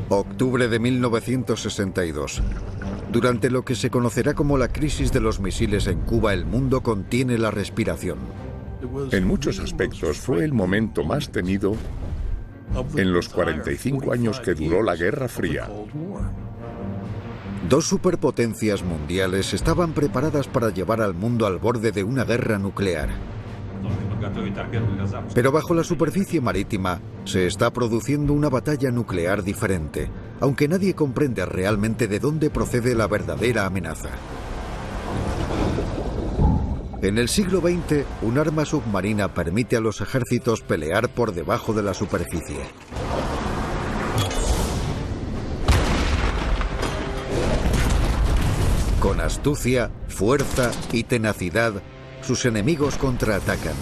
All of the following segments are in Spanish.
Octubre de 1962. Durante lo que se conocerá como la crisis de los misiles en Cuba, el mundo contiene la respiración. En muchos aspectos fue el momento más temido en los 45 años que duró la Guerra Fría. Dos superpotencias mundiales estaban preparadas para llevar al mundo al borde de una guerra nuclear. Pero bajo la superficie marítima se está produciendo una batalla nuclear diferente, aunque nadie comprende realmente de dónde procede la verdadera amenaza. En el siglo XX, un arma submarina permite a los ejércitos pelear por debajo de la superficie. Con astucia, fuerza y tenacidad, sus enemigos contraatacan.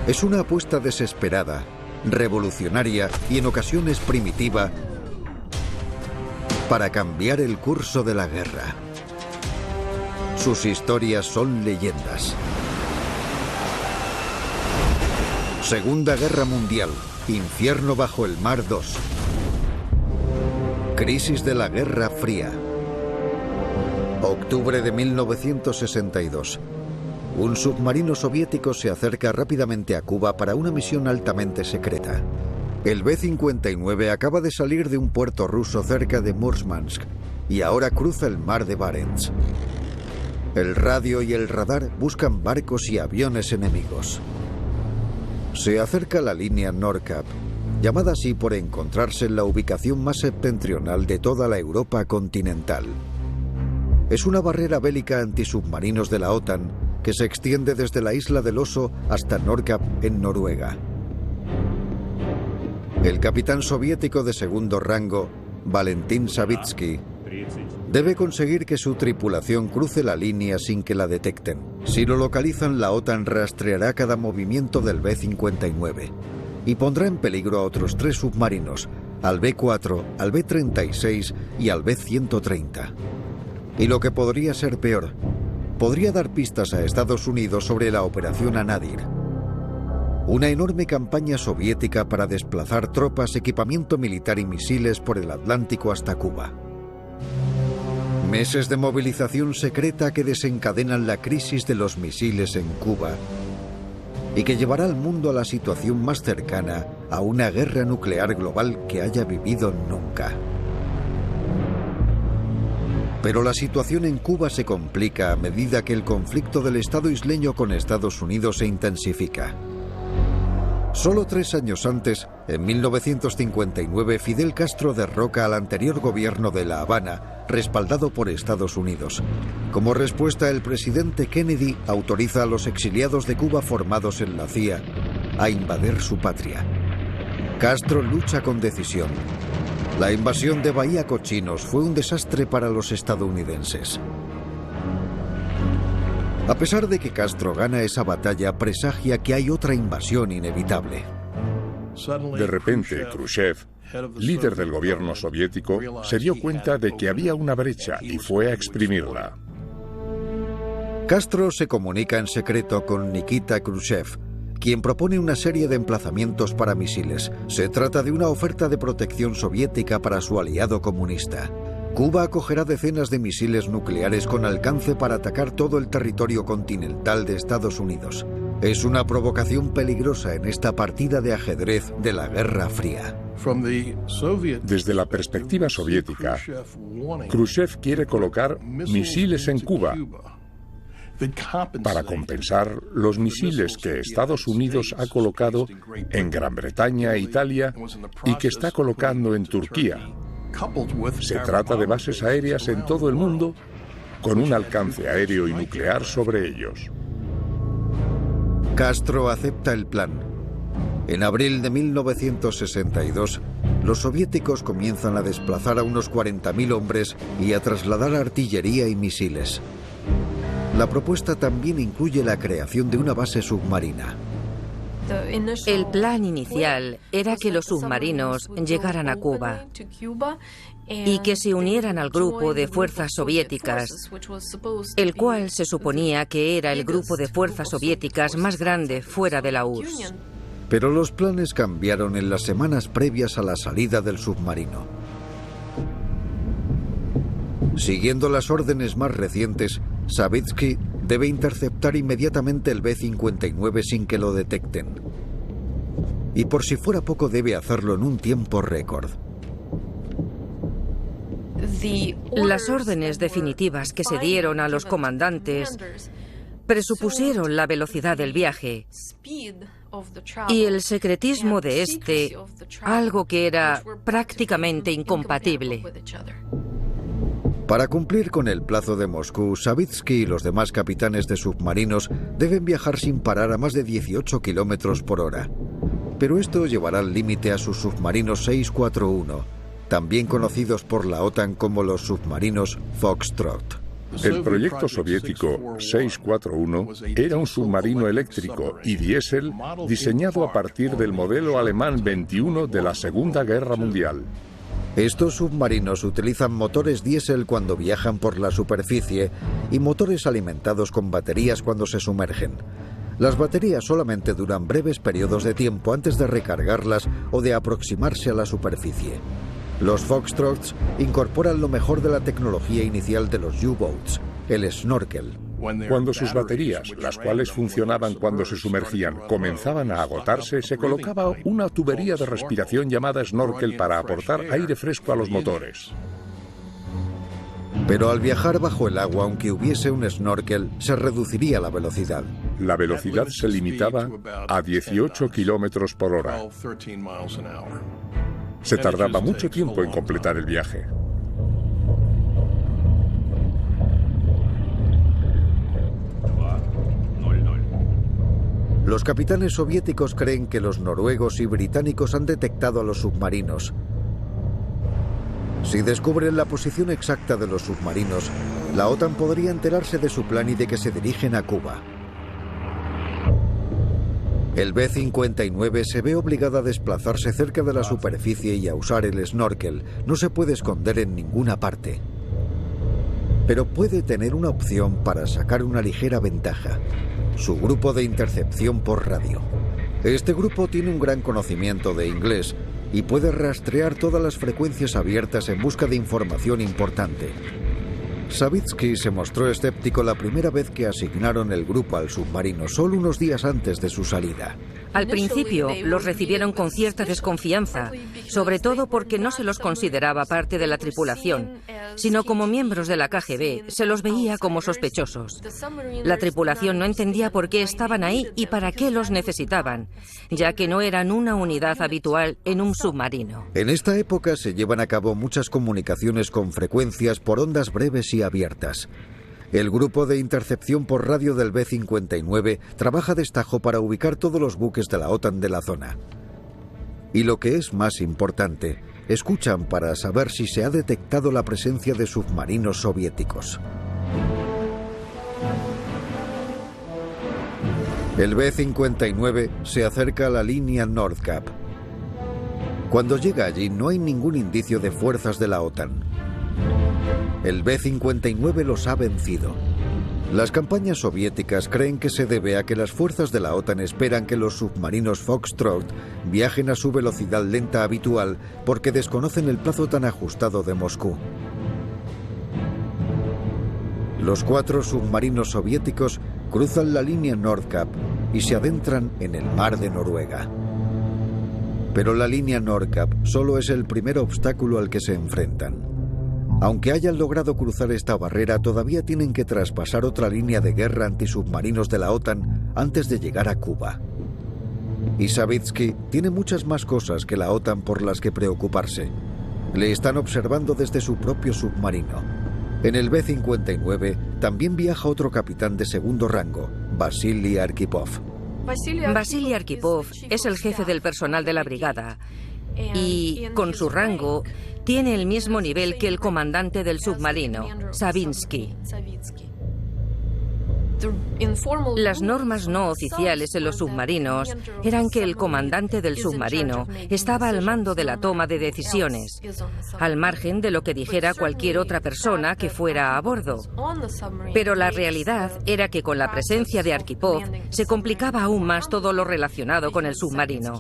Es una apuesta desesperada, revolucionaria y en ocasiones primitiva para cambiar el curso de la guerra. Sus historias son leyendas. Segunda Guerra Mundial, Infierno bajo el Mar 2. Crisis de la Guerra Fría. Octubre de 1962. Un submarino soviético se acerca rápidamente a Cuba para una misión altamente secreta. El B-59 acaba de salir de un puerto ruso cerca de Murmansk y ahora cruza el mar de Barents. El radio y el radar buscan barcos y aviones enemigos. Se acerca la línea NORCAP, llamada así por encontrarse en la ubicación más septentrional de toda la Europa continental. Es una barrera bélica antisubmarinos de la OTAN que se extiende desde la isla del Oso hasta NORCAP en Noruega. El capitán soviético de segundo rango, Valentín Savitsky, debe conseguir que su tripulación cruce la línea sin que la detecten. Si lo localizan, la OTAN rastreará cada movimiento del B-59 y pondrá en peligro a otros 3 submarinos, al B-4, al B-36 y al B-130. Y lo que podría ser peor, podría dar pistas a Estados Unidos sobre la Operación Anadir, una enorme campaña soviética para desplazar tropas, equipamiento militar y misiles por el Atlántico hasta Cuba. Meses de movilización secreta que desencadenan la crisis de los misiles en Cuba y que llevará al mundo a la situación más cercana a una guerra nuclear global que haya vivido nunca. Pero la situación en Cuba se complica a medida que el conflicto del Estado isleño con Estados Unidos se intensifica. Solo 3 años antes, en 1959, Fidel Castro derroca al anterior gobierno de La Habana, respaldado por Estados Unidos. Como respuesta, el presidente Kennedy autoriza a los exiliados de Cuba formados en la CIA a invadir su patria. Castro lucha con decisión. La invasión de Bahía Cochinos fue un desastre para los estadounidenses. A pesar de que Castro gana esa batalla, presagia que hay otra invasión inevitable. De repente, Khrushchev, líder del gobierno soviético, se dio cuenta de que había una brecha y fue a exprimirla. Castro se comunica en secreto con Nikita Khrushchev, quien propone una serie de emplazamientos para misiles. Se trata de una oferta de protección soviética para su aliado comunista. Cuba acogerá decenas de misiles nucleares con alcance para atacar todo el territorio continental de Estados Unidos. Es una provocación peligrosa en esta partida de ajedrez de la Guerra Fría. Desde la perspectiva soviética, Khrushchev quiere colocar misiles en Cuba para compensar los misiles que Estados Unidos ha colocado en Gran Bretaña e Italia y que está colocando en Turquía. Se trata de bases aéreas en todo el mundo con un alcance aéreo y nuclear sobre ellos. Castro acepta el plan. En abril de 1962, los soviéticos comienzan a desplazar a unos 40.000 hombres y a trasladar artillería y misiles. La propuesta también incluye la creación de una base submarina. El plan inicial era que los submarinos llegaran a Cuba y que se unieran al grupo de fuerzas soviéticas, el cual se suponía que era el grupo de fuerzas soviéticas más grande fuera de la URSS. Pero los planes cambiaron en las semanas previas a la salida del submarino. Siguiendo las órdenes más recientes, Savitsky debe interceptar inmediatamente el B-59 sin que lo detecten. Y por si fuera poco, debe hacerlo en un tiempo récord. Las órdenes definitivas que se dieron a los comandantes presupusieron la velocidad del viaje y el secretismo de este, algo que era prácticamente incompatible. Para cumplir con el plazo de Moscú, Savitsky y los demás capitanes de submarinos deben viajar sin parar a más de 18 kilómetros por hora. Pero esto llevará al límite a sus submarinos 641, también conocidos por la OTAN como los submarinos Foxtrot. El proyecto soviético 641 era un submarino eléctrico y diésel diseñado a partir del modelo alemán 21 de la Segunda Guerra Mundial. Estos submarinos utilizan motores diésel cuando viajan por la superficie y motores alimentados con baterías cuando se sumergen. Las baterías solamente duran breves periodos de tiempo antes de recargarlas o de aproximarse a la superficie. Los Foxtrots incorporan lo mejor de la tecnología inicial de los U-Boats, el snorkel. Cuando sus baterías, las cuales funcionaban cuando se sumergían, comenzaban a agotarse, se colocaba una tubería de respiración llamada snorkel para aportar aire fresco a los motores. Pero al viajar bajo el agua, aunque hubiese un snorkel, se reduciría la velocidad. La velocidad se limitaba a 18 kilómetros por hora. Se tardaba mucho tiempo en completar el viaje. Los capitanes soviéticos creen que los noruegos y británicos han detectado a los submarinos. Si descubren la posición exacta de los submarinos, la OTAN podría enterarse de su plan y de que se dirigen a Cuba. El B-59 se ve obligado a desplazarse cerca de la superficie y a usar el snorkel. No se puede esconder en ninguna parte. Pero puede tener una opción para sacar una ligera ventaja: su grupo de intercepción por radio. Este grupo tiene un gran conocimiento de inglés y puede rastrear todas las frecuencias abiertas en busca de información importante. Savitsky se mostró escéptico la primera vez que asignaron el grupo al submarino, solo unos días antes de su salida. Al principio los recibieron con cierta desconfianza, sobre todo porque no se los consideraba parte de la tripulación, sino como miembros de la KGB. Se los veía como sospechosos. La tripulación no entendía por qué estaban ahí y para qué los necesitaban, ya que no eran una unidad habitual en un submarino. En esta época se llevan a cabo muchas comunicaciones con frecuencias por ondas breves y abiertas. El grupo de intercepción por radio del B-59 trabaja a destajo para ubicar todos los buques de la OTAN de la zona. Y lo que es más importante, escuchan para saber si se ha detectado la presencia de submarinos soviéticos. El B-59 se acerca a la línea Nordkap. Cuando llega allí no hay ningún indicio de fuerzas de la OTAN. El B-59 los ha vencido. Las campañas soviéticas creen que se debe a que las fuerzas de la OTAN esperan que los submarinos Foxtrot viajen a su velocidad lenta habitual porque desconocen el plazo tan ajustado de Moscú. Los 4 submarinos soviéticos cruzan la línea Nordkap y se adentran en el mar de Noruega. Pero la línea Nordkap solo es el primer obstáculo al que se enfrentan. Aunque hayan logrado cruzar esta barrera, todavía tienen que traspasar otra línea de guerra antisubmarinos de la OTAN antes de llegar a Cuba. Y Savitsky tiene muchas más cosas que la OTAN por las que preocuparse. Le están observando desde su propio submarino. En el B-59 también viaja otro capitán de segundo rango, Vasily Arkhipov. Vasily Arkhipov es el jefe del personal de la brigada y, con su rango, tiene el mismo nivel que el comandante del submarino, Savinsky. Las normas no oficiales en los submarinos eran que el comandante del submarino estaba al mando de la toma de decisiones, al margen de lo que dijera cualquier otra persona que fuera a bordo. Pero la realidad era que con la presencia de Arkhipov se complicaba aún más todo lo relacionado con el submarino,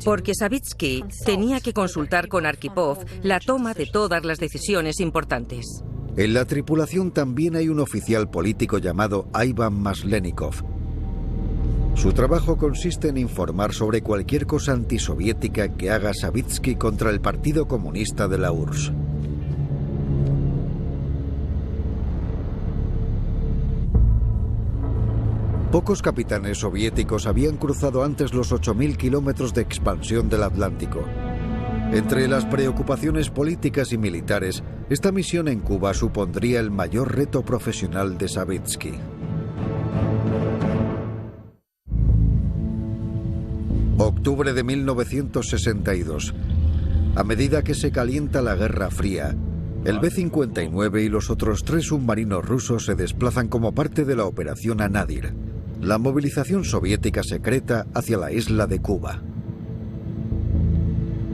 porque Savitsky tenía que consultar con Arkhipov la toma de todas las decisiones importantes. En la tripulación también hay un oficial político llamado Ivan Maslenikov. Su trabajo consiste en informar sobre cualquier cosa antisoviética que haga Savitsky contra el Partido Comunista de la URSS. Pocos capitanes soviéticos habían cruzado antes los 8.000 kilómetros de expansión del Atlántico. Entre las preocupaciones políticas y militares, esta misión en Cuba supondría el mayor reto profesional de Savitsky. Octubre de 1962. A medida que se calienta la Guerra Fría, el B-59 y los otros 3 submarinos rusos se desplazan como parte de la Operación Anadyr, la movilización soviética secreta hacia la isla de Cuba.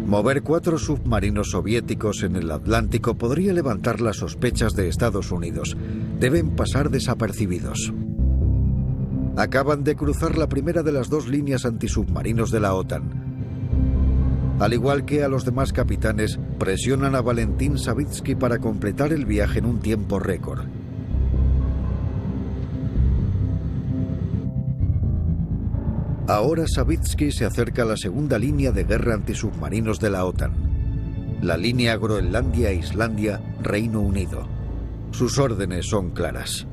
Mover 4 submarinos soviéticos en el Atlántico podría levantar las sospechas de Estados Unidos. Deben pasar desapercibidos. Acaban de cruzar la primera de las 2 líneas antisubmarinos de la OTAN. Al igual que a los demás capitanes, presionan a Valentín Savitsky para completar el viaje en un tiempo récord. Ahora Savitsky se acerca a la segunda línea de guerra antisubmarinos de la OTAN, la línea Groenlandia-Islandia, Reino Unido. Sus órdenes son claras.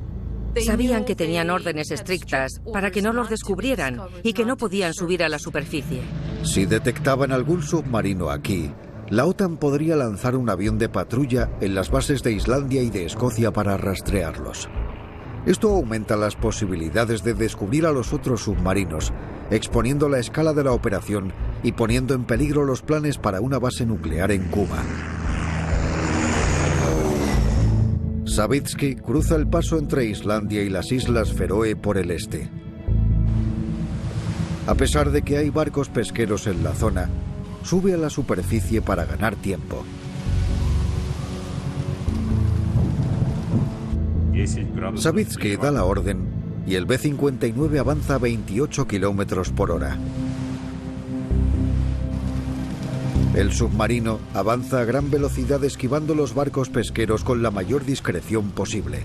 Sabían que tenían órdenes estrictas para que no los descubrieran y que no podían subir a la superficie. Si detectaban algún submarino aquí, la OTAN podría lanzar un avión de patrulla en las bases de Islandia y de Escocia para rastrearlos. Esto aumenta las posibilidades de descubrir a los otros submarinos, exponiendo la escala de la operación y poniendo en peligro los planes para una base nuclear en Cuba. Savitsky cruza el paso entre Islandia y las Islas Feroe por el este. A pesar de que hay barcos pesqueros en la zona, sube a la superficie para ganar tiempo. Savitsky da la orden y el B-59 avanza a 28 kilómetros por hora. El submarino avanza a gran velocidad esquivando los barcos pesqueros con la mayor discreción posible.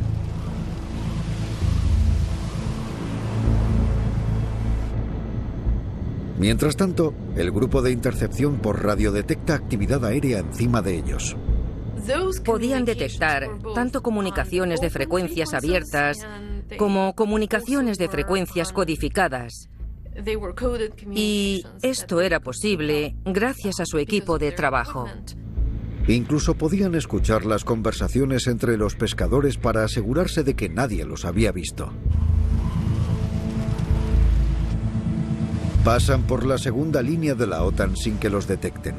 Mientras tanto, el grupo de intercepción por radio detecta actividad aérea encima de ellos. Podían detectar tanto comunicaciones de frecuencias abiertas como comunicaciones de frecuencias codificadas. Y esto era posible gracias a su equipo de trabajo. Incluso podían escuchar las conversaciones entre los pescadores para asegurarse de que nadie los había visto. Pasan por la segunda línea de la OTAN sin que los detecten.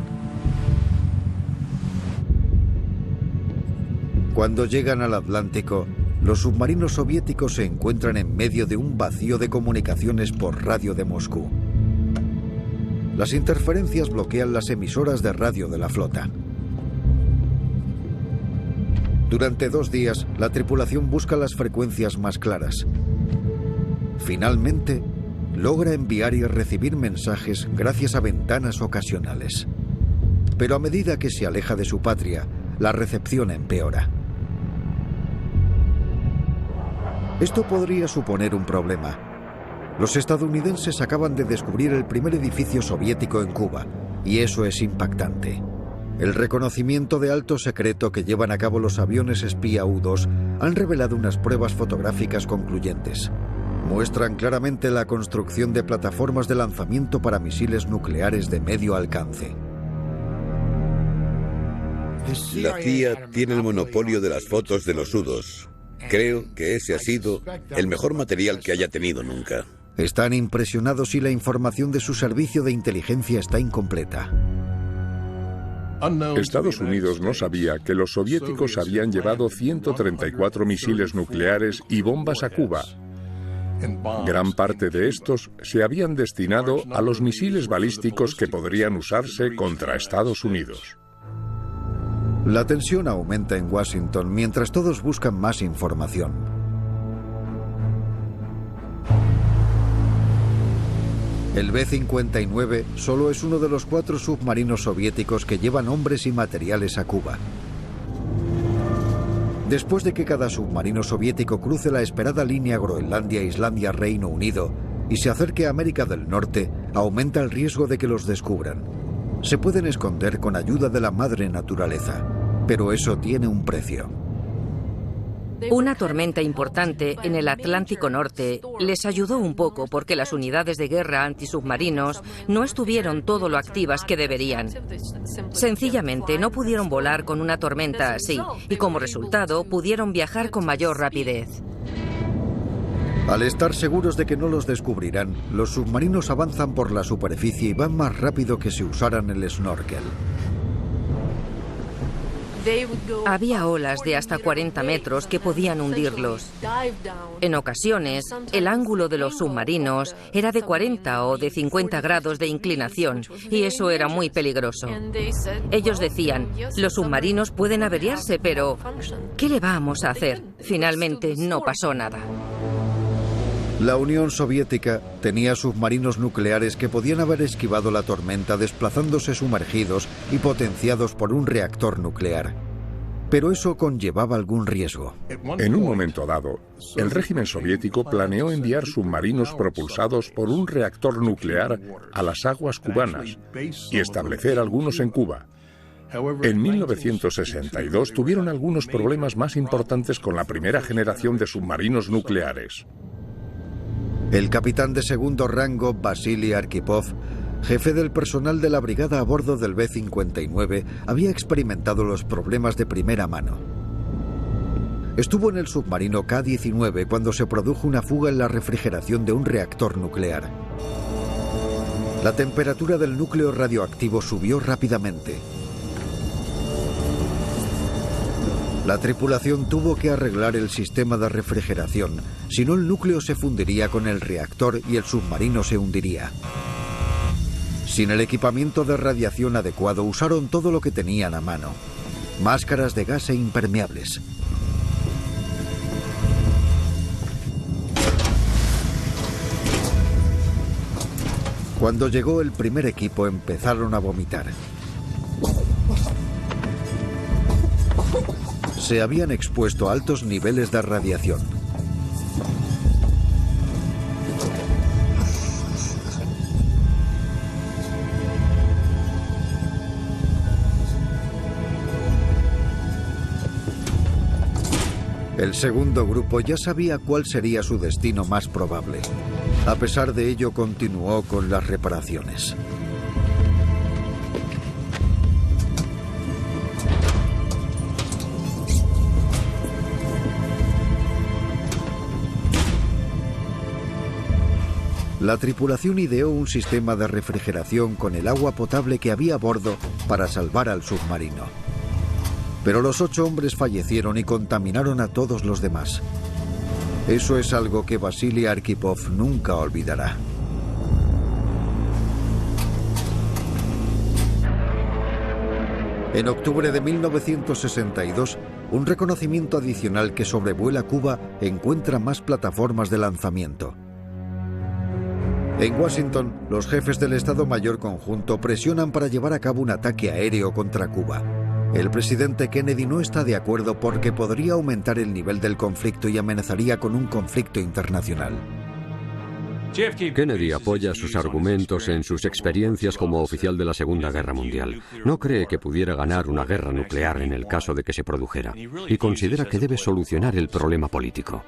Cuando llegan al Atlántico, los submarinos soviéticos se encuentran en medio de un vacío de comunicaciones por radio de Moscú. Las interferencias bloquean las emisoras de radio de la flota. Durante 2 días, la tripulación busca las frecuencias más claras. Finalmente, logra enviar y recibir mensajes gracias a ventanas ocasionales. Pero a medida que se aleja de su patria, la recepción empeora. Esto podría suponer un problema. Los estadounidenses acaban de descubrir el primer edificio soviético en Cuba, y eso es impactante. El reconocimiento de alto secreto que llevan a cabo los aviones espía U-2 han revelado unas pruebas fotográficas concluyentes. Muestran claramente la construcción de plataformas de lanzamiento para misiles nucleares de medio alcance. La CIA tiene el monopolio de las fotos de los U-2. Creo que ese ha sido el mejor material que haya tenido nunca. Están impresionados y la información de su servicio de inteligencia está incompleta. Estados Unidos no sabía que los soviéticos habían llevado 134 misiles nucleares y bombas a Cuba, Gran parte de estos se habían destinado a los misiles balísticos que podrían usarse contra Estados Unidos. La tensión aumenta en Washington mientras todos buscan más información. El B-59 solo es uno de los 4 submarinos soviéticos que llevan hombres y materiales a Cuba. Después de que cada submarino soviético cruce la esperada línea Groenlandia-Islandia-Reino Unido y se acerque a América del Norte, aumenta el riesgo de que los descubran. Se pueden esconder con ayuda de la madre naturaleza, pero eso tiene un precio. Una tormenta importante en el Atlántico Norte les ayudó un poco porque las unidades de guerra antisubmarinos no estuvieron todo lo activas que deberían. Sencillamente no pudieron volar con una tormenta así y como resultado pudieron viajar con mayor rapidez. Al estar seguros de que no los descubrirán, los submarinos avanzan por la superficie y van más rápido que si usaran el snorkel. Había olas de hasta 40 metros que podían hundirlos. En ocasiones, el ángulo de los submarinos era de 40 o de 50 grados de inclinación, y eso era muy peligroso. Ellos decían, los submarinos pueden averiarse, pero ¿qué le vamos a hacer? Finalmente no pasó nada. La Unión Soviética tenía submarinos nucleares que podían haber esquivado la tormenta desplazándose sumergidos y potenciados por un reactor nuclear. Pero eso conllevaba algún riesgo. En un momento dado, el régimen soviético planeó enviar submarinos propulsados por un reactor nuclear a las aguas cubanas y establecer algunos en Cuba. En 1962 tuvieron algunos problemas más importantes con la primera generación de submarinos nucleares. El capitán de segundo rango, Vasily Arkhipov, jefe del personal de la brigada a bordo del B-59, había experimentado los problemas de primera mano. Estuvo en el submarino K-19 cuando se produjo una fuga en la refrigeración de un reactor nuclear. La temperatura del núcleo radioactivo subió rápidamente. La tripulación tuvo que arreglar el sistema de refrigeración, si no el núcleo se fundiría con el reactor y el submarino se hundiría. Sin el equipamiento de radiación adecuado, usaron todo lo que tenían a mano: máscaras de gas e impermeables. Cuando llegó el primer equipo, empezaron a vomitar. Se habían expuesto a altos niveles de radiación. El segundo grupo ya sabía cuál sería su destino más probable. A pesar de ello, continuó con las reparaciones. La tripulación ideó un sistema de refrigeración con el agua potable que había a bordo para salvar al submarino. Pero los 8 hombres fallecieron y contaminaron a todos los demás. Eso es algo que Vasily Arkhipov nunca olvidará. En octubre de 1962, un reconocimiento adicional que sobrevuela Cuba encuentra más plataformas de lanzamiento. En Washington, los jefes del Estado Mayor Conjunto presionan para llevar a cabo un ataque aéreo contra Cuba. El presidente Kennedy no está de acuerdo porque podría aumentar el nivel del conflicto y amenazaría con un conflicto internacional. Kennedy apoya sus argumentos en sus experiencias como oficial de la Segunda Guerra Mundial. No cree que pudiera ganar una guerra nuclear en el caso de que se produjera, y considera que debe solucionar el problema político.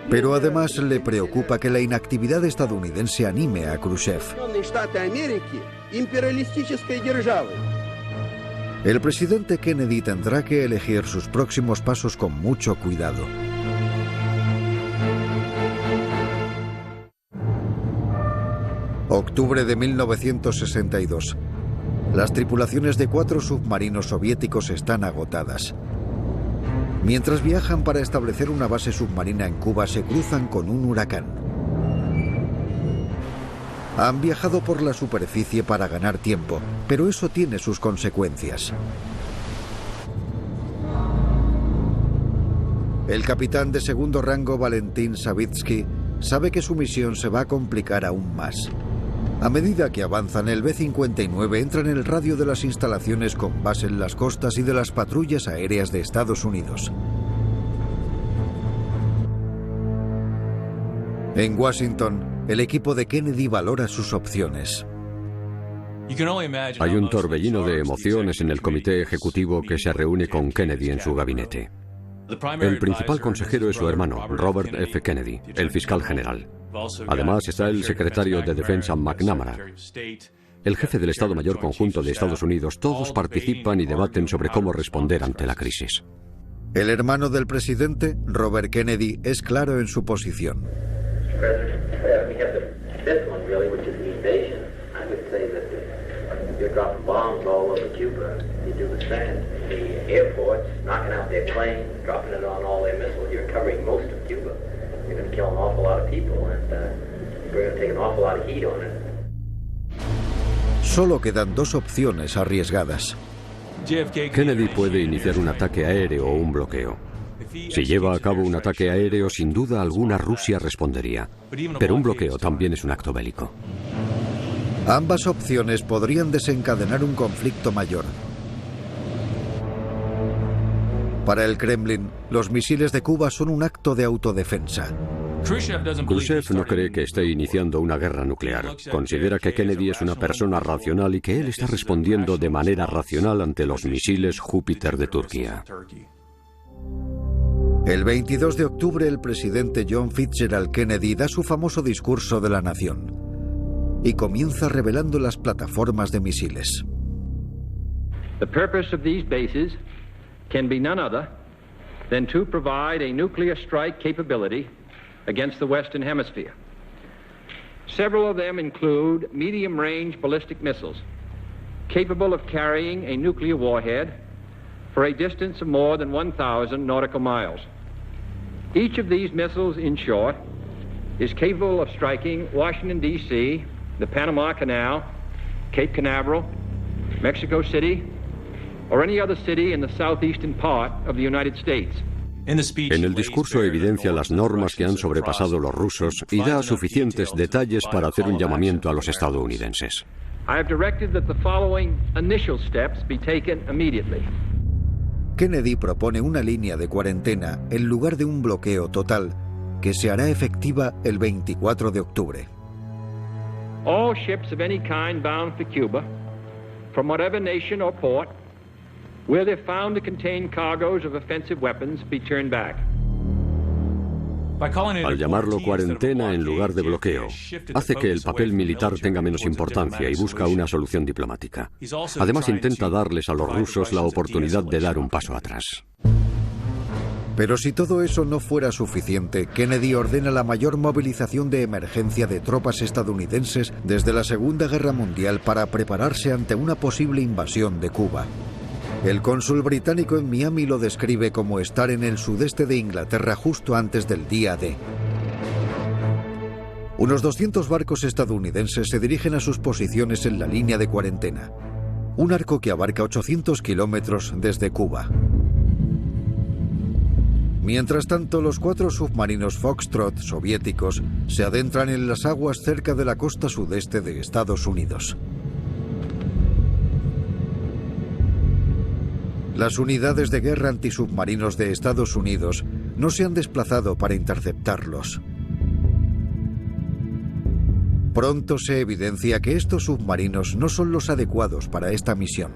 Pero además le preocupa que la inactividad estadounidense anime a Khrushchev. El presidente Kennedy tendrá que elegir sus próximos pasos con mucho cuidado. Octubre de 1962. Las tripulaciones de 4 submarinos soviéticos están agotadas. Mientras viajan para establecer una base submarina en Cuba, se cruzan con un huracán. Han viajado por la superficie para ganar tiempo, pero eso tiene sus consecuencias. El capitán de segundo rango Valentín Savitsky sabe que su misión se va a complicar aún más. A medida que avanzan, el B-59 entra en el radio de las instalaciones con base en las costas y de las patrullas aéreas de Estados Unidos. En Washington, el equipo de Kennedy valora sus opciones. Hay un torbellino de emociones en el comité ejecutivo que se reúne con Kennedy en su gabinete. El principal consejero es su hermano, Robert F. Kennedy, el fiscal general. Además está el secretario de Defensa McNamara, el jefe del Estado Mayor Conjunto de Estados Unidos. Todos participan y debaten sobre cómo responder ante la crisis. El hermano del presidente, Robert Kennedy, es claro en su posición. Solo quedan dos opciones arriesgadas. Kennedy puede iniciar un ataque aéreo o un bloqueo. Si lleva a cabo un ataque aéreo, sin duda alguna Rusia respondería. Pero un bloqueo también es un acto bélico. Ambas opciones podrían desencadenar un conflicto mayor. Para el Kremlin, los misiles de Cuba son un acto de autodefensa. Khrushchev no cree que esté iniciando una guerra nuclear. Considera que Kennedy es una persona racional y que él está respondiendo de manera racional ante los misiles Júpiter de Turquía. El 22 de octubre, el presidente John Fitzgerald Kennedy da su famoso discurso de la nación y comienza revelando las plataformas de misiles. The purpose of these bases can be none other than to provide a nuclear strike capability against the Western Hemisphere. Several of them include medium-range ballistic missiles capable of carrying a nuclear warhead for a distance of more than 1,000 nautical miles. Each of these missiles, in short, is capable of striking Washington, D.C., the Panama Canal, Cape Canaveral, Mexico City, or any other city in the southeastern part of the United States. En el discurso evidencia las normas que han sobrepasado los rusos y da suficientes detalles para hacer un llamamiento a los estadounidenses. I have directed that the following initial steps be taken immediately. Kennedy propone una línea de cuarentena en lugar de un bloqueo total que se hará efectiva el 24 de octubre. All ships of any kind bound for Cuba, from whatever nation or port, where they're found to contain cargoes of offensive weapons, be turned back. Al llamarlo cuarentena en lugar de bloqueo, hace que el papel militar tenga menos importancia y busca una solución diplomática. Además, intenta darles a los rusos la oportunidad de dar un paso atrás. Pero si todo eso no fuera suficiente, Kennedy ordena la mayor movilización de emergencia de tropas estadounidenses desde la Segunda Guerra Mundial para prepararse ante una posible invasión de Cuba. El cónsul británico en Miami lo describe como estar en el sudeste de Inglaterra justo antes del día D. Unos 200 barcos estadounidenses se dirigen a sus posiciones en la línea de cuarentena, un arco que abarca 800 kilómetros desde Cuba. Mientras tanto, los 4 submarinos Foxtrot soviéticos se adentran en las aguas cerca de la costa sudeste de Estados Unidos. Las unidades de guerra antisubmarinos de Estados Unidos no se han desplazado para interceptarlos. Pronto se evidencia que estos submarinos no son los adecuados para esta misión.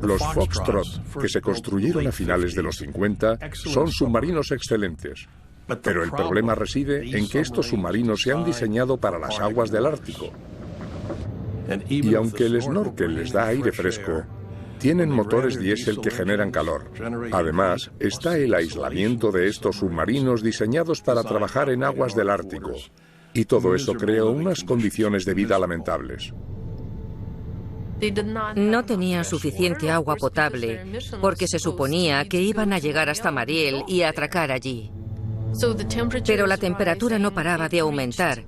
Los Foxtrot, que se construyeron a finales de los 50, son submarinos excelentes. Pero el problema reside en que estos submarinos se han diseñado para las aguas del Ártico. Y aunque el snorkel les da aire fresco, tienen motores diésel que generan calor. Además, está el aislamiento de estos submarinos diseñados para trabajar en aguas del Ártico. Y todo eso crea unas condiciones de vida lamentables. No tenían suficiente agua potable porque se suponía que iban a llegar hasta Mariel y a atracar allí. Pero la temperatura no paraba de aumentar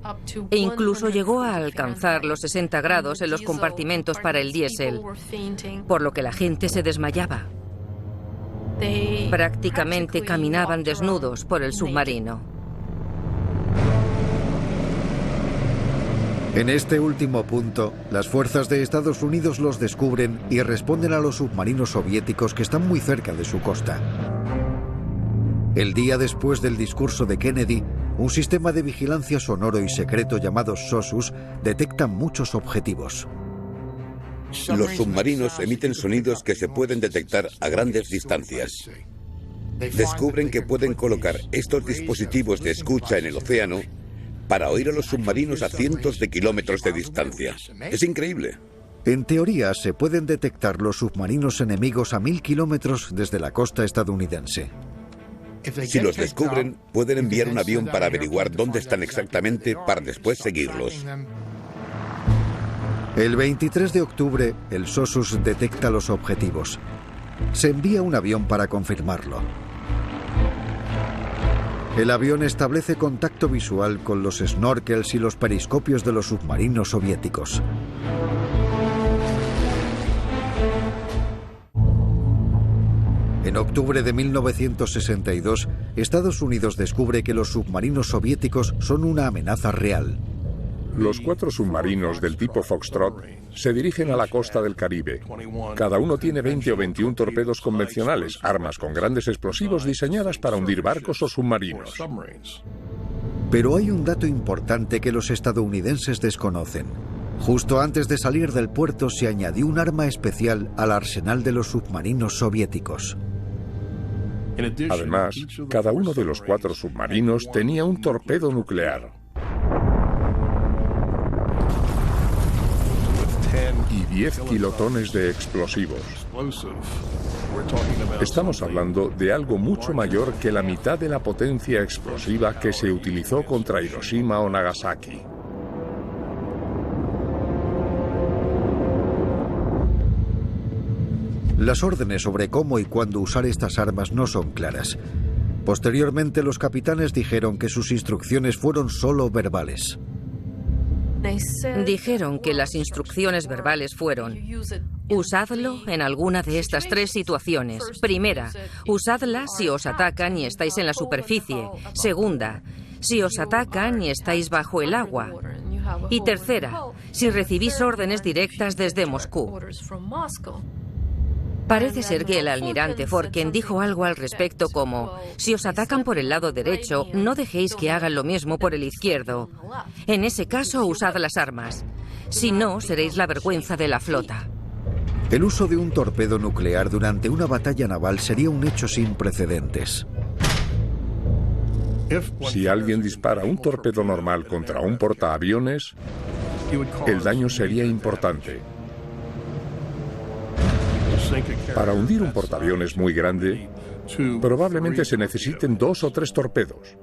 e incluso llegó a alcanzar los 60 grados en los compartimentos para el diésel, por lo que la gente se desmayaba. Prácticamente caminaban desnudos por el submarino. En este último punto, las fuerzas de Estados Unidos los descubren y responden a los submarinos soviéticos que están muy cerca de su costa. El día después del discurso de Kennedy, un sistema de vigilancia sonoro y secreto llamado SOSUS detecta muchos objetivos. Los submarinos emiten sonidos que se pueden detectar a grandes distancias. Descubren que pueden colocar estos dispositivos de escucha en el océano para oír a los submarinos a cientos de kilómetros de distancia. Es increíble. En teoría, se pueden detectar los submarinos enemigos a 1000 kilómetros desde la costa estadounidense. Si los descubren, pueden enviar un avión para averiguar dónde están exactamente para después seguirlos. El 23 de octubre, el SOSUS detecta los objetivos. Se envía un avión para confirmarlo. El avión establece contacto visual con los snorkels y los periscopios de los submarinos soviéticos. En octubre de 1962, Estados Unidos descubre que los submarinos soviéticos son una amenaza real. Los 4 submarinos del tipo Foxtrot se dirigen a la costa del Caribe. Cada uno tiene 20 o 21 torpedos convencionales, armas con grandes explosivos diseñadas para hundir barcos o submarinos. Pero hay un dato importante que los estadounidenses desconocen. Justo antes de salir del puerto se añadió un arma especial al arsenal de los submarinos soviéticos. Además, cada uno de los 4 submarinos tenía un torpedo nuclear. Y 10 kilotones de explosivos. Estamos hablando de algo mucho mayor que la mitad de la potencia explosiva que se utilizó contra Hiroshima o Nagasaki. Las órdenes sobre cómo y cuándo usar estas armas no son claras. Posteriormente, los capitanes dijeron que sus instrucciones fueron solo verbales. Dijeron que las instrucciones verbales fueron: usadlo en alguna de estas 3 situaciones. Primera, usadla si os atacan y estáis en la superficie. Segunda, si os atacan y estáis bajo el agua. Y tercera, si recibís órdenes directas desde Moscú. Parece ser que el almirante Forken dijo algo al respecto como: si os atacan por el lado derecho, no dejéis que hagan lo mismo por el izquierdo. En ese caso, usad las armas. Si no, seréis la vergüenza de la flota. El uso de un torpedo nuclear durante una batalla naval sería un hecho sin precedentes. Si alguien dispara un torpedo normal contra un portaaviones, el daño sería importante. Para hundir un portaaviones muy grande, probablemente se necesiten 2 o 3 torpedos.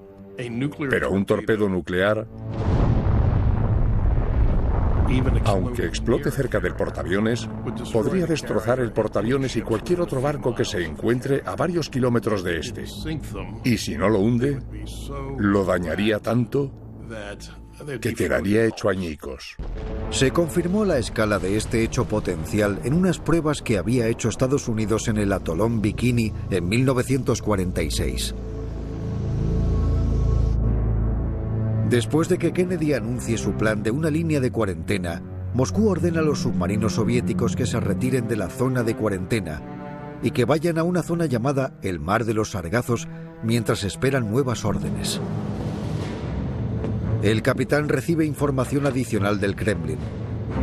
Pero un torpedo nuclear, aunque explote cerca del portaaviones, podría destrozar el portaaviones y cualquier otro barco que se encuentre a varios kilómetros de este. Y si no lo hunde, lo dañaría tanto que quedaría hecho añicos. Se confirmó la escala de este hecho potencial en unas pruebas que había hecho Estados Unidos en el atolón Bikini en 1946. Después de que Kennedy anuncie su plan de una línea de cuarentena, Moscú ordena a los submarinos soviéticos que se retiren de la zona de cuarentena y que vayan a una zona llamada el Mar de los Sargazos mientras esperan nuevas órdenes. El capitán recibe información adicional del Kremlin.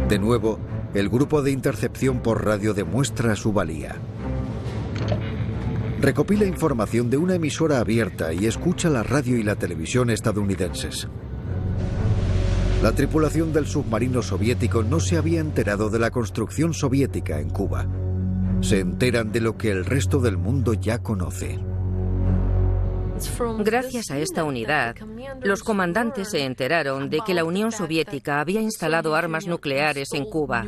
De nuevo, el grupo de intercepción por radio demuestra su valía. Recopila información de una emisora abierta y escucha la radio y la televisión estadounidenses. La tripulación del submarino soviético no se había enterado de la construcción soviética en Cuba. Se enteran de lo que el resto del mundo ya conoce. Gracias a esta unidad, los comandantes se enteraron de que la Unión Soviética había instalado armas nucleares en Cuba.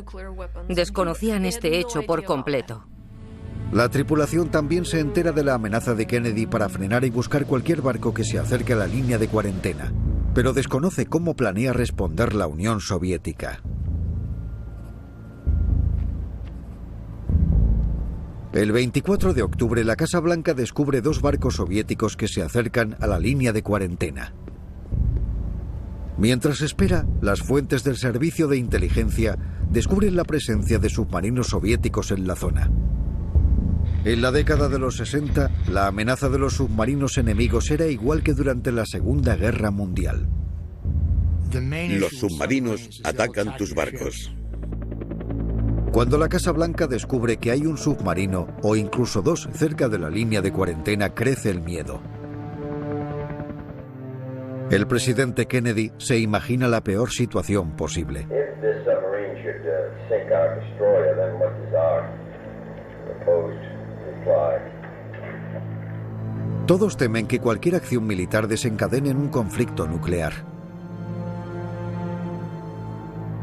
Desconocían este hecho por completo. La tripulación también se entera de la amenaza de Kennedy para frenar y buscar cualquier barco que se acerque a la línea de cuarentena, pero desconoce cómo planea responder la Unión Soviética. El 24 de octubre, la Casa Blanca descubre 2 barcos soviéticos que se acercan a la línea de cuarentena. Mientras espera, las fuentes del servicio de inteligencia descubren la presencia de submarinos soviéticos en la zona. En la década de los 60, la amenaza de los submarinos enemigos era igual que durante la Segunda Guerra Mundial. Los submarinos atacan tus barcos. Cuando la Casa Blanca descubre que hay un submarino o incluso 2 cerca de la línea de cuarentena, crece el miedo. El presidente Kennedy se imagina la peor situación posible. Todos temen que cualquier acción militar desencadene en un conflicto nuclear.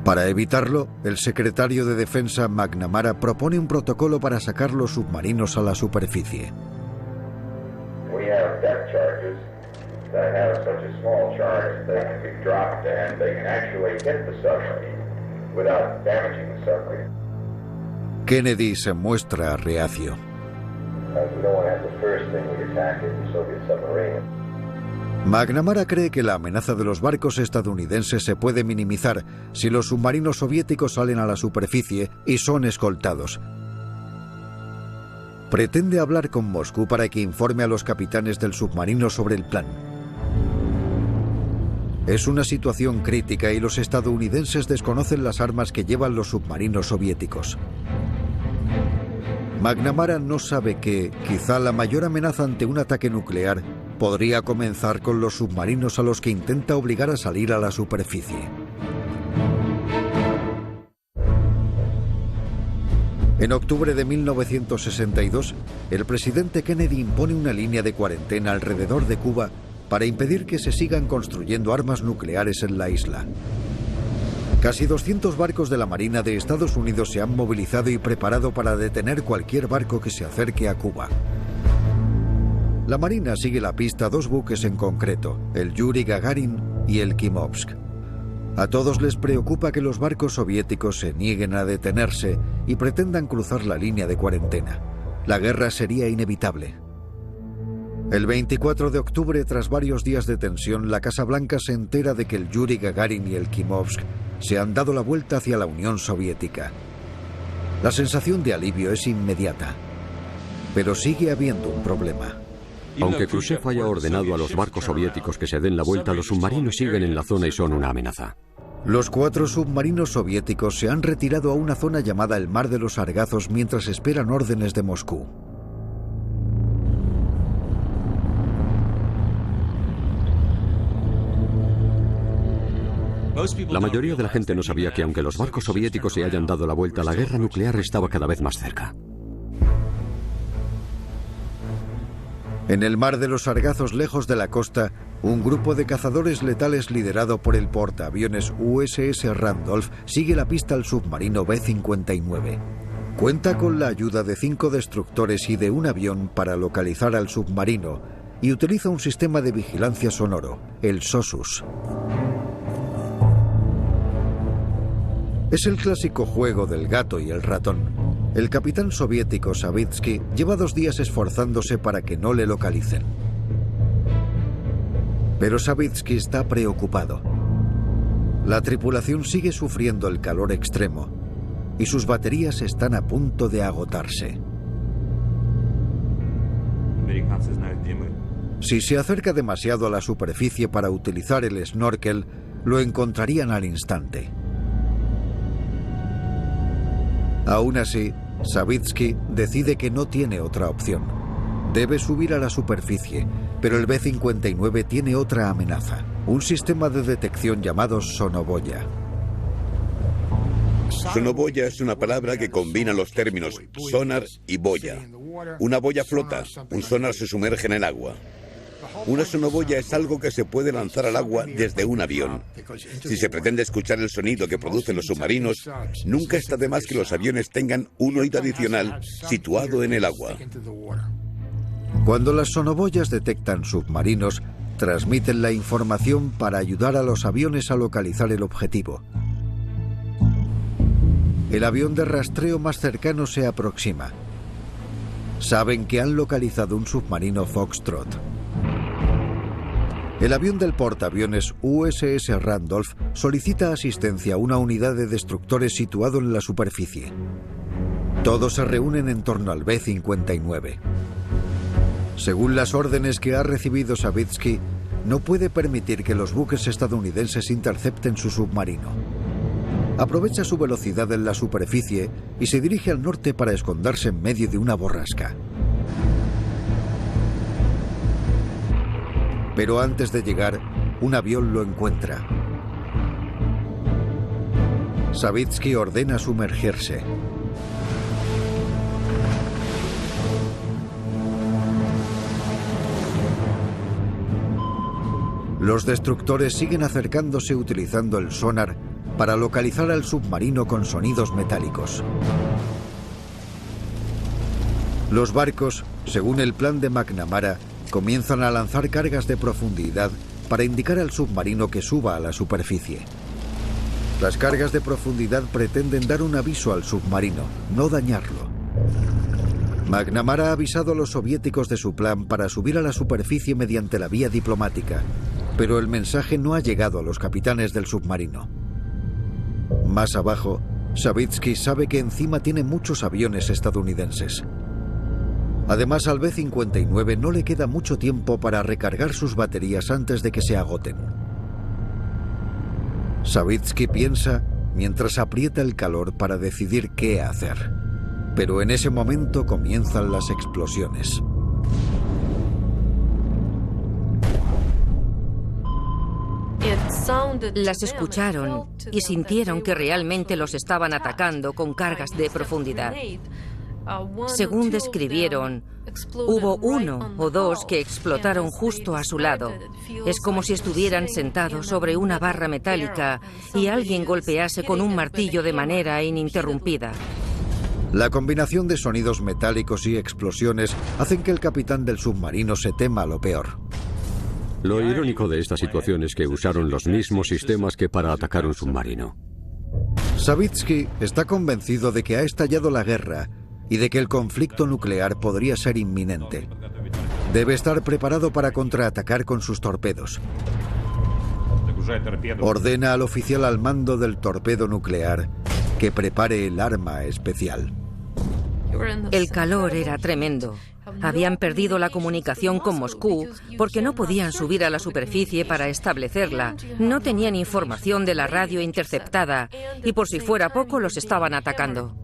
Para evitarlo, el secretario de Defensa McNamara propone un protocolo para sacar los submarinos a la superficie. Kennedy se muestra reacio. McNamara cree que la amenaza de los barcos estadounidenses se puede minimizar si los submarinos soviéticos salen a la superficie y son escoltados. Pretende hablar con Moscú para que informe a los capitanes del submarino sobre el plan. Es una situación crítica y los estadounidenses desconocen las armas que llevan los submarinos soviéticos. McNamara no sabe que, quizá la mayor amenaza ante un ataque nuclear podría comenzar con los submarinos a los que intenta obligar a salir a la superficie. En octubre de 1962, el presidente Kennedy impone una línea de cuarentena alrededor de Cuba para impedir que se sigan construyendo armas nucleares en la isla. Casi 200 barcos de la Marina de Estados Unidos se han movilizado y preparado para detener cualquier barco que se acerque a Cuba. La Marina sigue la pista a 2 buques en concreto, el Yuri Gagarin y el Kimovsk. A todos les preocupa que los barcos soviéticos se nieguen a detenerse y pretendan cruzar la línea de cuarentena. La guerra sería inevitable. El 24 de octubre, tras varios días de tensión, la Casa Blanca se entera de que el Yuri Gagarin y el Kimovsk se han dado la vuelta hacia la Unión Soviética. La sensación de alivio es inmediata, pero sigue habiendo un problema. Aunque Khrushchev haya ordenado a los barcos soviéticos que se den la vuelta, los submarinos siguen en la zona y son una amenaza. Los 4 submarinos soviéticos se han retirado a una zona llamada el Mar de los Sargazos mientras esperan órdenes de Moscú. La mayoría de la gente no sabía que aunque los barcos soviéticos se hayan dado la vuelta, la guerra nuclear estaba cada vez más cerca. En el Mar de los Sargazos, lejos de la costa, un grupo de cazadores letales liderado por el portaaviones USS Randolph sigue la pista al submarino B-59. Cuenta con la ayuda de 5 destructores y de un avión para localizar al submarino y utiliza un sistema de vigilancia sonoro, el SOSUS. Es el clásico juego del gato y el ratón. El capitán soviético Savitsky lleva 2 días esforzándose para que no le localicen. Pero Savitsky está preocupado. La tripulación sigue sufriendo el calor extremo y sus baterías están a punto de agotarse. Si se acerca demasiado a la superficie para utilizar el snorkel, lo encontrarían al instante. Aún así, Savitsky decide que no tiene otra opción. Debe subir a la superficie, pero el B-59 tiene otra amenaza, un sistema de detección llamado sonoboya. Sonoboya es una palabra que combina los términos sonar y boya. Una boya flota, un sonar se sumerge en el agua. Una sonoboya es algo que se puede lanzar al agua desde un avión. Si se pretende escuchar el sonido que producen los submarinos, nunca está de más que los aviones tengan un oído adicional situado en el agua. Cuando las sonoboyas detectan submarinos, transmiten la información para ayudar a los aviones a localizar el objetivo. El avión de rastreo más cercano se aproxima. Saben que han localizado un submarino Foxtrot. El avión del portaaviones USS Randolph solicita asistencia a una unidad de destructores situado en la superficie. Todos se reúnen en torno al B-59. Según las órdenes que ha recibido Savitsky, no puede permitir que los buques estadounidenses intercepten su submarino. Aprovecha su velocidad en la superficie y se dirige al norte para esconderse en medio de una borrasca. Pero antes de llegar, un avión lo encuentra. Savitsky ordena sumergirse. Los destructores siguen acercándose utilizando el sonar para localizar al submarino con sonidos metálicos. Los barcos, según el plan de McNamara, comienzan a lanzar cargas de profundidad para indicar al submarino que suba a la superficie. Las cargas de profundidad pretenden dar un aviso al submarino, no dañarlo. McNamara ha avisado a los soviéticos de su plan para subir a la superficie mediante la vía diplomática, pero el mensaje no ha llegado a los capitanes del submarino. Más abajo, Savitsky sabe que encima tiene muchos aviones estadounidenses. Además, al B-59 no le queda mucho tiempo para recargar sus baterías antes de que se agoten. Savitsky piensa mientras aprieta el calor para decidir qué hacer. Pero en ese momento comienzan las explosiones. Las escucharon y sintieron que realmente los estaban atacando con cargas de profundidad. Según describieron, hubo uno o dos que explotaron justo a su lado. Es como si estuvieran sentados sobre una barra metálica y alguien golpease con un martillo de manera ininterrumpida. La combinación de sonidos metálicos y explosiones hacen que el capitán del submarino se tema lo peor. Lo irónico de esta situación es que usaron los mismos sistemas que para atacar un submarino. Savitsky está convencido de que ha estallado la guerra y de que el conflicto nuclear podría ser inminente. Debe estar preparado para contraatacar con sus torpedos. Ordena al oficial al mando del torpedo nuclear que prepare el arma especial. El calor era tremendo. Habían perdido la comunicación con Moscú porque no podían subir a la superficie para establecerla. No tenían información de la radio interceptada y por si fuera poco los estaban atacando.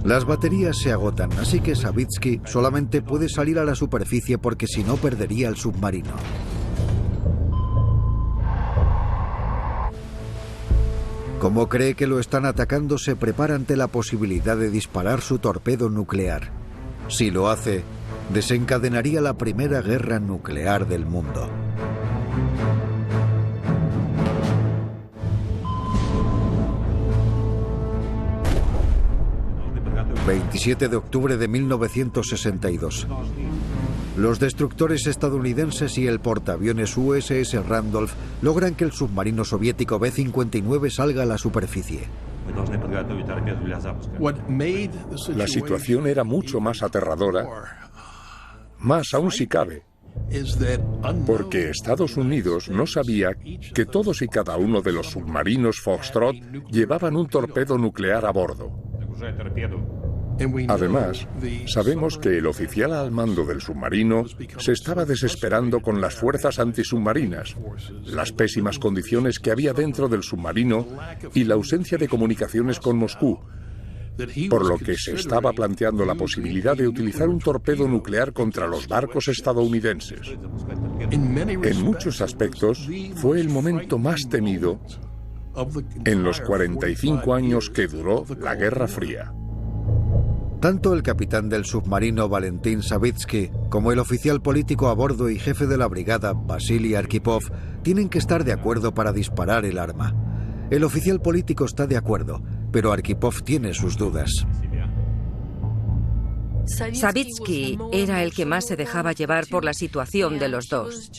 Las baterías se agotan, así que Savitsky solamente puede salir a la superficie porque si no perdería el submarino. Como cree que lo están atacando, se prepara ante la posibilidad de disparar su torpedo nuclear. Si lo hace, desencadenaría la primera guerra nuclear del mundo. ...27 de octubre de 1962... Los destructores estadounidenses y el portaaviones USS Randolph logran que el submarino soviético B-59 salga a la superficie. La situación era mucho más aterradora, más aún si cabe, porque Estados Unidos no sabía que todos y cada uno de los submarinos Foxtrot llevaban un torpedo nuclear a bordo. Además, sabemos que el oficial al mando del submarino se estaba desesperando con las fuerzas antisubmarinas, las pésimas condiciones que había dentro del submarino y la ausencia de comunicaciones con Moscú, por lo que se estaba planteando la posibilidad de utilizar un torpedo nuclear contra los barcos estadounidenses. En muchos aspectos, fue el momento más temido en los 45 años que duró la Guerra Fría. Tanto el capitán del submarino Valentín Savitsky como el oficial político a bordo y jefe de la brigada, Vasily Arkhipov, tienen que estar de acuerdo para disparar el arma. El oficial político está de acuerdo, pero Arkhipov tiene sus dudas. Savitsky era el que más se dejaba llevar por la situación de los dos.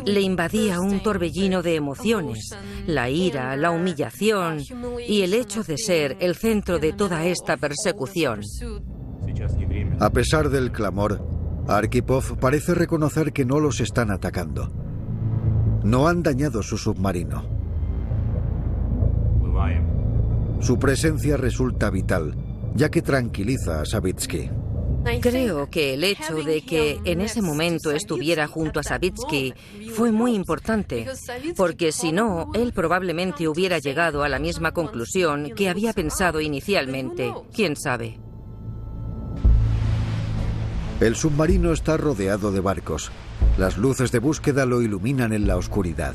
Le invadía un torbellino de emociones, la ira, la humillación y el hecho de ser el centro de toda esta persecución. A pesar del clamor, Arkhipov parece reconocer que no los están atacando. No han dañado su submarino. Su presencia resulta vital, ya que tranquiliza a Savitsky. Creo que el hecho de que en ese momento estuviera junto a Savitsky fue muy importante, porque si no, él probablemente hubiera llegado a la misma conclusión que había pensado inicialmente. ¿Quién sabe? El submarino está rodeado de barcos. Las luces de búsqueda lo iluminan en la oscuridad.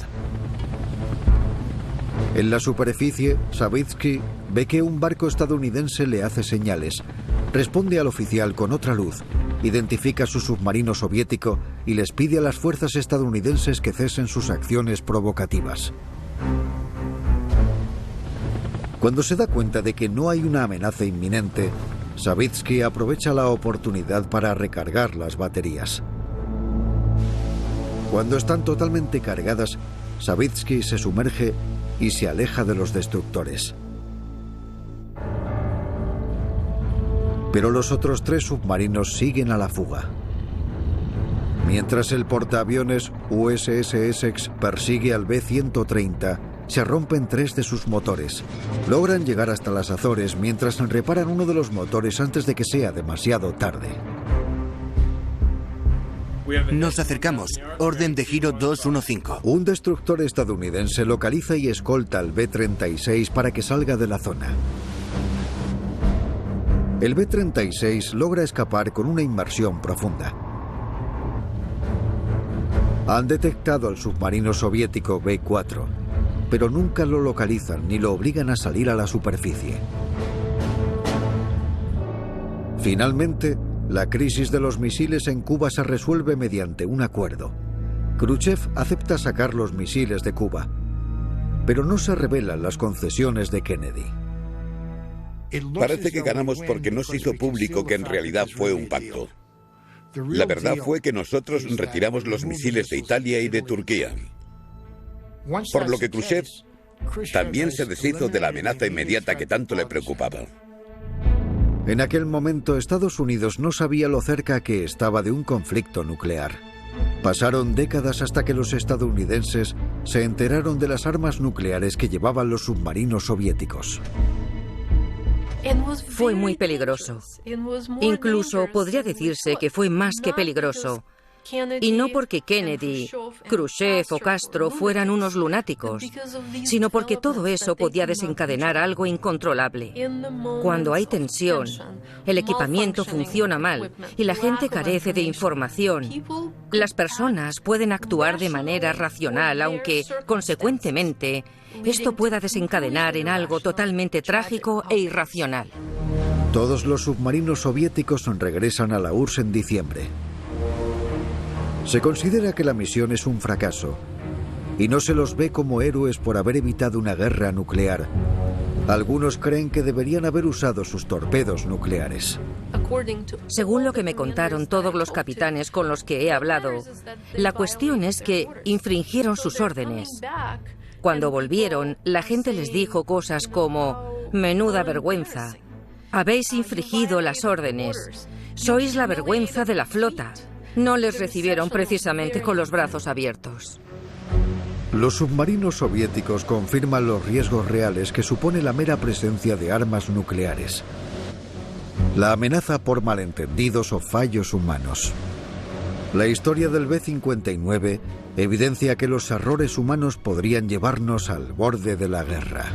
En la superficie, Savitsky ve que un barco estadounidense le hace señales. Responde al oficial con otra luz, identifica su submarino soviético y les pide a las fuerzas estadounidenses que cesen sus acciones provocativas. Cuando se da cuenta de que no hay una amenaza inminente, Savitsky aprovecha la oportunidad para recargar las baterías. Cuando están totalmente cargadas, Savitsky se sumerge y se aleja de los destructores. Pero los otros 3 submarinos siguen a la fuga. Mientras el portaaviones USS Essex persigue al B-130, se rompen 3 de sus motores. Logran llegar hasta las Azores mientras reparan uno de los motores antes de que sea demasiado tarde. Nos acercamos. Orden de giro 215. Un destructor estadounidense localiza y escolta al B-36 para que salga de la zona. El B-36 logra escapar con una inmersión profunda. Han detectado al submarino soviético B-4, pero nunca lo localizan ni lo obligan a salir a la superficie. Finalmente, la crisis de los misiles en Cuba se resuelve mediante un acuerdo. Khrushchev acepta sacar los misiles de Cuba, pero no se revelan las concesiones de Kennedy. Parece que ganamos porque no se hizo público que en realidad fue un pacto. La verdad fue que nosotros retiramos los misiles de Italia y de Turquía. Por lo que Khrushchev también se deshizo de la amenaza inmediata que tanto le preocupaba. En aquel momento, Estados Unidos no sabía lo cerca que estaba de un conflicto nuclear. Pasaron décadas hasta que los estadounidenses se enteraron de las armas nucleares que llevaban los submarinos soviéticos. Fue muy peligroso. Incluso podría decirse que fue más que peligroso. Y no porque Kennedy, Khrushchev o Castro fueran unos lunáticos, sino porque todo eso podía desencadenar algo incontrolable. Cuando hay tensión, el equipamiento funciona mal y la gente carece de información. Las personas pueden actuar de manera racional, aunque, consecuentemente, esto pueda desencadenar en algo totalmente trágico e irracional. Todos los submarinos soviéticos regresan a la URSS en diciembre. Se considera que la misión es un fracaso y no se los ve como héroes por haber evitado una guerra nuclear. Algunos creen que deberían haber usado sus torpedos nucleares. Según lo que me contaron todos los capitanes con los que he hablado, la cuestión es que infringieron sus órdenes. Cuando volvieron, la gente les dijo cosas como: menuda vergüenza, habéis infringido las órdenes, sois la vergüenza de la flota. No les recibieron precisamente con los brazos abiertos. Los submarinos soviéticos confirman los riesgos reales que supone la mera presencia de armas nucleares. La amenaza por malentendidos o fallos humanos. La historia del B-59 evidencia que los errores humanos podrían llevarnos al borde de la guerra.